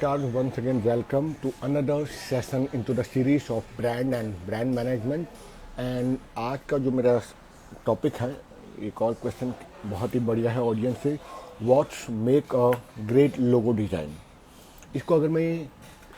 Namaskar, once again welcome to another session into the series of brand and brand management. And आज का जो मेरा topic है, एक और क्वेश्चन बहुत ही बढ़िया है ऑडियंस से, what's make a great logo design. इसको अगर मैं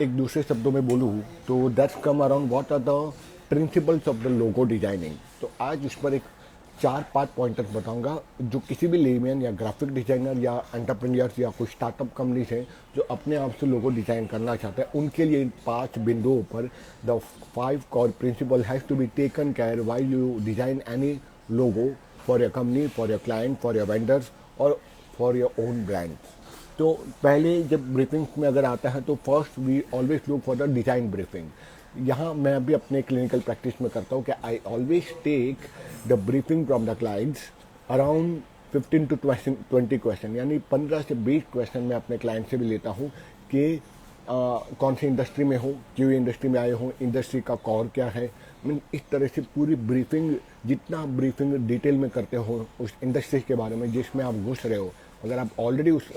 एक दूसरे शब्दों में बोलूँ तो that's come around what are the principles of the logo designing. तो आज इस पर एक 4-5 पॉइंटर्स बताऊंगा जो किसी भी लेमैन या ग्राफिक डिजाइनर या एंटरप्रेन्योर्स या कोई स्टार्टअप कंपनीज हैं जो अपने आप से लोगो डिज़ाइन करना चाहते हैं, उनके लिए इन 5 बिंदुओं पर the 5 core principle has to be taken care while you design any logo for your company, for your client, for your vendors और फॉर योर ओन ब्रांड। तो पहले जब ब्रीफिंग में अगर आता है तो first we always look for the design briefing. यहाँ मैं भी अपने क्लिनिकल प्रैक्टिस में करता हूँ कि I always take the briefing from the clients around 15 to 20 question, यानी 15 से 20 क्वेश्चन मैं अपने क्लाइंट से भी लेता हूँ कि कौन सी इंडस्ट्री में हो, क्यों इंडस्ट्री में आए हो, इंडस्ट्री का कॉर क्या है। मीन इस तरह से पूरी ब्रीफिंग, जितना ब्रीफिंग डिटेल में करते हो उस इंडस्ट्री के बारे में जिसमें आप घुस रहे हो, अगर आप ऑलरेडी उस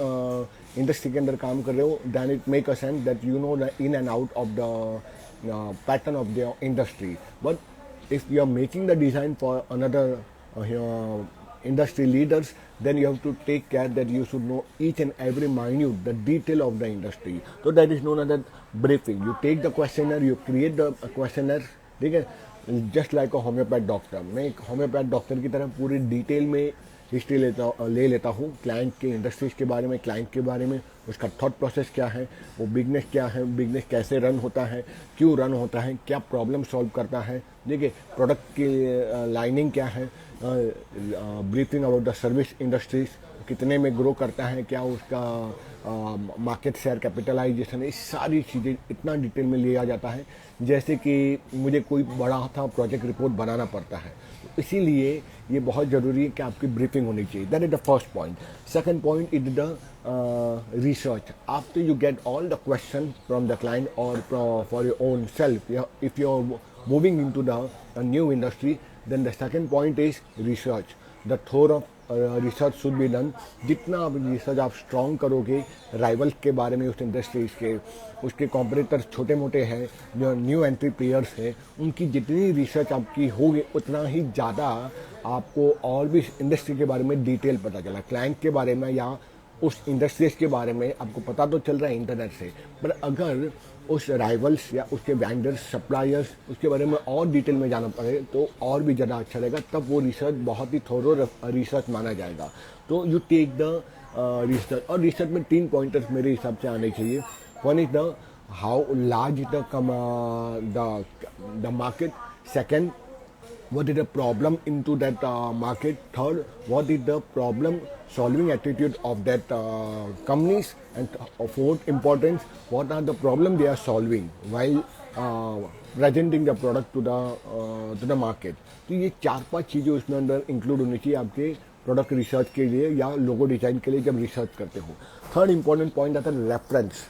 इंडस्ट्री के अंदर काम कर रहे हो, then it make a sense that you know the in and out of the pattern of the industry. But if you are making the design for another industry leaders, then you have to take care that you should know each and every minute the detail of the industry. So that is known as the briefing. You take the questionnaire, you create the questionnaire, ठीक है, just like अ homeopath doctor. मैं एक homeopath doctor की तरह पूरी detail में history ले लेता हूँ क्लाइंट के, इंडस्ट्रीज के बारे में, क्लाइंट के बारे में, उसका थॉट प्रोसेस क्या है, वो बिजनेस क्या है, बिजनेस कैसे रन होता है, क्यों रन होता है, क्या प्रॉब्लम सॉल्व करता है, देखिए प्रोडक्ट की लाइनिंग क्या है, briefing about the service industries, कितने में ग्रो करता है, क्या उसका मार्केट शेयर, कैपिटलाइजेशन, ये सारी चीज़ें इतना डिटेल में लिया जाता है जैसे कि मुझे कोई बड़ा था प्रोजेक्ट रिपोर्ट बनाना पड़ता है। इसीलिए ये बहुत ज़रूरी है कि आपकी ब्रीफिंग होनी चाहिए। That is the first point. Second point is the research. After you get all the question from the client और for your own self, if you are moving in to the new industry, then the second point is research. The thorough of research should be done. जितना आप research आप strong करोगे rivals के बारे में, उस industries के, उसके कॉम्पिटिटर्स छोटे मोटे हैं, जो न्यू एंट्री प्लेयर्स हैं, उनकी जितनी रिसर्च आपकी होगी उतना ही ज़्यादा आपको और भी इंडस्ट्री के बारे में डिटेल पता चला, क्लाइंट के बारे में या उस इंडस्ट्रीज के बारे में आपको पता तो चल रहा है इंटरनेट से, पर अगर उस राइवल्स या उसके वेंडर्स, सप्लायर्स, उसके बारे में और डिटेल में जाना पड़े तो और भी ज़्यादा अच्छा रहेगा। तब वो रिसर्च बहुत ही थोरो रिसर्च माना जाएगा। तो यू टेक द रिसर्च। और रिसर्च में 3 पॉइंटर्स मेरे हिसाब से आने चाहिए। One is the how large the market, second what is the problem into that market, third what is the problem solving attitude of that companies, and fourth importance, what are the problem they are solving while presenting the product to the market। तो ये 4-5 चीज़ें उसमें अंदर include होनी चाहिए आपके product research के लिए या लोगो डिजाइन के लिए जब रिसर्च करते हो। थर्ड इंपॉर्टेंट पॉइंट आता है reference.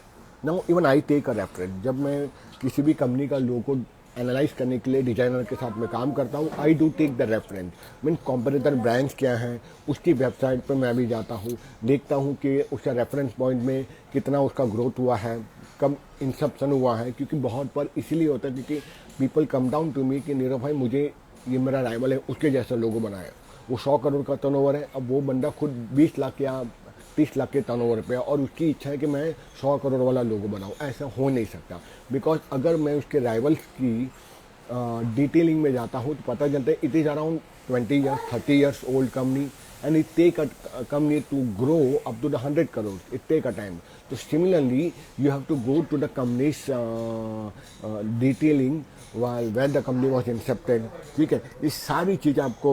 Now even I take a reference. जब मैं किसी भी कंपनी का लोगो एनालाइज करने के लिए डिजाइनर के साथ मैं काम करता हूँ, I do take the reference. Mean competitor brands क्या हैं, उसकी वेबसाइट पर मैं भी जाता हूँ, देखता हूँ कि उसका रेफरेंस पॉइंट में कितना उसका ग्रोथ हुआ है, कब इंसेप्शन हुआ है। क्योंकि बहुत पर इसीलिए होता है क्योंकि people come down to me कि नीरव भाई मुझे ये मेरा राइवल है उसके जैसा लोगो बनाया, वो 100 करोड़ का टर्नओवर है, अब वो बंदा खुद 20 लाख या 30 लाख के टर्नओवर पे और उसकी इच्छा है कि मैं 100 करोड़ वाला लोगो बनाऊं। ऐसा हो नहीं सकता, बिकॉज अगर मैं उसके राइवल्स की डिटेलिंग में जाता हूँ तो पता चलता है it is around 20 years 30 years old company and it take a company to grow up to the 100 crores. It take a time. So similarly, you have to go to the company's detailing while where the company was incepted. ठीक है, ये सारी चीज़ आपको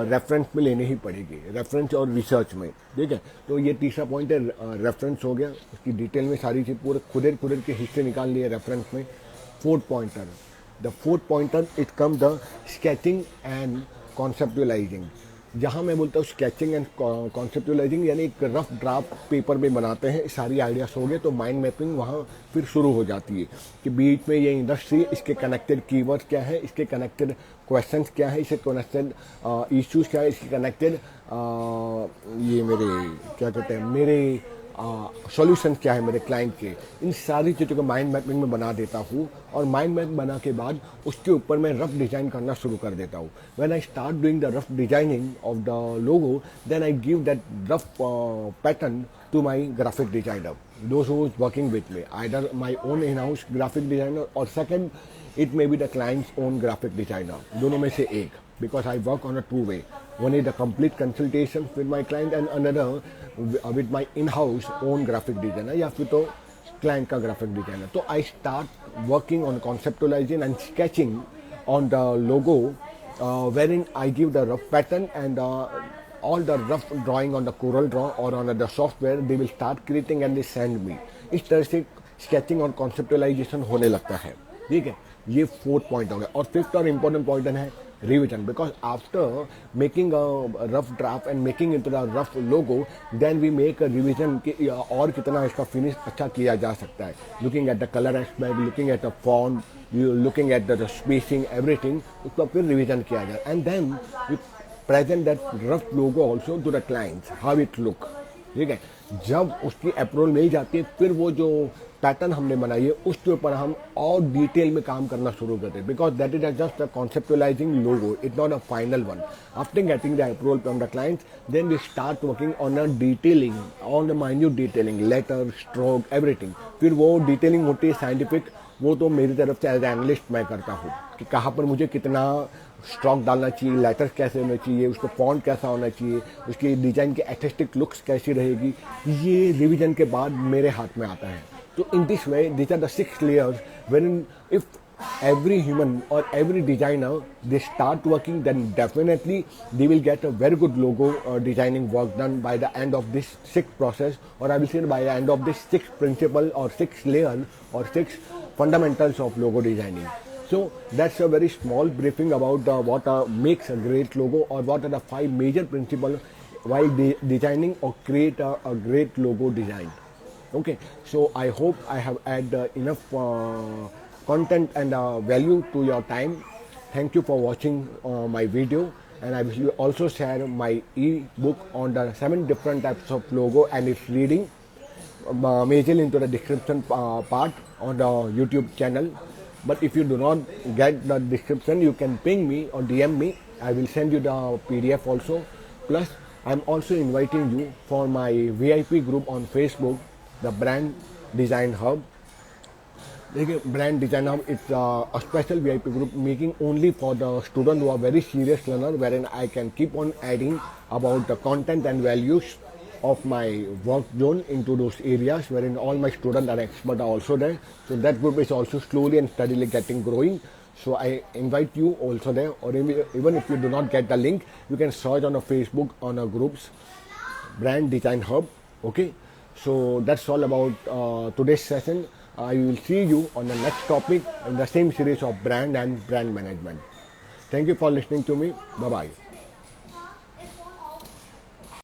reference में लेनी ही पड़ेगी, reference और research में। ठीक है, तो ये तीसरा पॉइंट है, रेफरेंस हो गया, उसकी डिटेल में सारी चीज़ पूरे खुदेर के हिस्से निकाल लिए रेफरेंस में। Fourth pointer, the fourth pointer it come the sketching and conceptualising. जहाँ मैं बोलता हूँ स्केचिंग एंड कॉन्सेप्चुअलाइजिंग, यानी एक रफ ड्राफ्ट पेपर में बनाते हैं, सारी आइडियाज हो गए तो माइंड मैपिंग वहाँ फिर शुरू हो जाती है कि बीच में ये इंडस्ट्री, इसके कनेक्टेड कीवर्ड्स क्या है, इसके कनेक्टेड क्वेश्चंस क्या है, इसके कनेक्टेड इश्यूज क्या है, इसके कनेक्टेड ये मेरे क्या कहते हैं, मेरे सॉल्यूशन क्या है मेरे क्लाइंट के, इन सारी चीज़ों को माइंड मैपिंग में बना देता हूँ और माइंड मैप बना के बाद उसके ऊपर मैं रफ डिज़ाइन करना शुरू कर देता हूँ. When I start doing the rough designing of the logo, then I give that rough pattern to my graphic designer, those who is working with me, either my own in-house graphic designer or second it may be the client's own graphic designer, दोनों में से एक, because I work on a two way. One is the complete consultation with my client and another with my in-house own graphic designer या फिर तो client का graphic designer. तो I start working on conceptualizing and sketching on the logo, wherein I give the rough pattern and all the rough drawing on the Corel Draw or on the software they will start creating and they send me. इस तरह से sketching और conceptualization होने लगता है. ठीक है, ये फोर्थ पॉइंट हो गया. और फिफ्थ और इम्पोर्टेंट पॉइंट है revision, because after making a rough draft and making into the rough logo, then we make a revision कि और कितना इसका फिनिश अच्छा किया जा सकता है. Looking at the colour aspect, looking at the font, looking at the spacing, everything, उसका फिर रिविजन किया जाए and then we present that rough logo also to the clients how it look. ठीक है, जब उसकी अप्रूवल मिल जाती है फिर वो जो पैटर्न हमने बनाई है उसके ऊपर हम और डिटेल में काम करना शुरू करते हैं, because that is just a conceptualising logo, it not a final one. After getting the approval from the clients, then we start working on a detailing, on the minute detailing, letter, stroke, everything. फिर वो detailing होती है scientific, वो तो मेरी तरफ से as analyst मैं करता हूँ कि कहाँ पर मुझे कितना स्ट्रोक डालना चाहिए, लेटर्स कैसे होने चाहिए, उसका फॉन्ट कैसा होना चाहिए, उसकी डिजाइन की एस्थेटिक लुक्स कैसी रहेगी, ये रिवीजन के बाद मेरे हाथ में आता है. So in this way, these are the 6 layers wherein if every human or every designer they start working, then definitely they will get a very good logo designing work done by the end of this 6th process, or I will say by the end of this 6th principle or 6th layer or 6 fundamentals of logo designing. So that's a very small briefing about what makes a great logo, or what are the 5 major principles while designing or create a great logo design. Okay, so I hope I have added enough content and value to your time. Thank you for watching my video, and I will also share my e-book on the 7 different types of logo and its reading, majorly into the description part on the YouTube channel. But if you do not get the description, you can ping me or DM me. I will send you the PDF also. Plus, I'm also inviting you for my VIP group on Facebook, the Brand Design Hub. Brand Design Hub is a special VIP group making only for the students who are very serious learner, wherein I can keep on adding about the content and values of my work zone into those areas, wherein all my students are expert are also there. So that group is also slowly and steadily getting growing. So I invite you also there, or even if you do not get the link, you can search on a Facebook on a groups Brand Design Hub. Okay. So that's all about today's session. I will see you on the next topic in the same series of brand and brand management. Thank you for listening to me. Bye-bye.